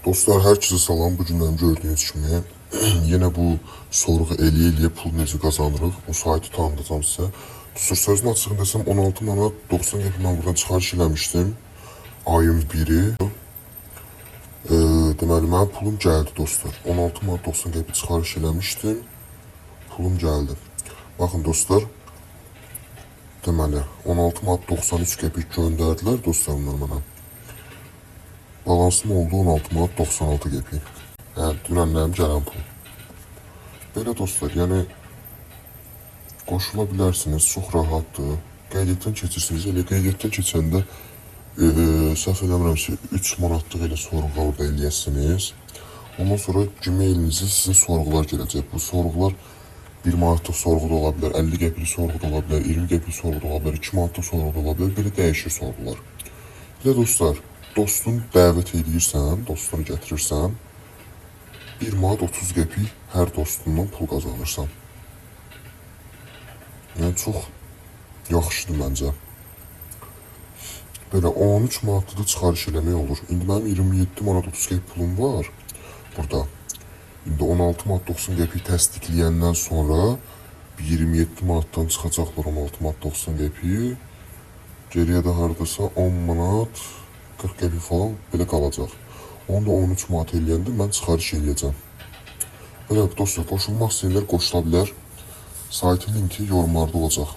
Dostlar, herkese salam. Bu gündən gördüyünüz kimi yenə bu sorğu eləyə pul necə qazanırıq o saytı tanıdacağım sizə. Dostlar, sözün açığını desəm 16 manat 90 qəpik mən buradan çıxarış eləmişdim. Ayın biri. Deməli mənim pulum gəldi dostlar. 16 manat 90 qəpik çıxarış eləmişdim. Pulum gəldi. Baxın dostlar. Deməli 16 manat 93 qəpik göndərdilər dostlar mənə. Balansım oldu 16 manat 96 qəpik. Yəni dünənlərim gələn pul. Belə dostlar, yəni qoşula bilərsiniz, çox rahatdır. Qeydiyyatdan keçirsiniz, elə qeydiyyatdan keçəndə səhv eləmirəmsə 3 manatlıq elə sorğu orada eləyəsiniz. Ondan sonra Gmail-inizə sizə sorğular gələcək. Bu sorğular 1 manatlıq sorğu da ola bilər, 50 qəpik sorğu da ola bilər, 20 qəpik sorğu da ola bilər, 2 manatlıq sorğu da ola bilər. Belə dəyişir sorğular. Belə dostlar, dostunu dəvət edirsən, dostunu gətirirsən, 1 manat 30 qəpik hər dostundan pul qazanırsan. Yəni çox yaxşıdır məncə. Belə 13 manatlı da çıxarış eləmək olur. İndi mənim 27 manat 30 qəpik pulum var burada. İndi 16 manat 90 qəpik təsdiqləyəndən sonra 27 manatdan çıxacaqlar 16 manat 90 qəpik. Geriyə də hardasa 10 manat 40 qəpik falan belə qalacaq. Onu da 13 manat eləyəndə mən çıxarış eləyəcəm. Belə dostlar, qoşulmaq istəyənlər qoşula bilər. Saytın linki yorumlarda olacaq.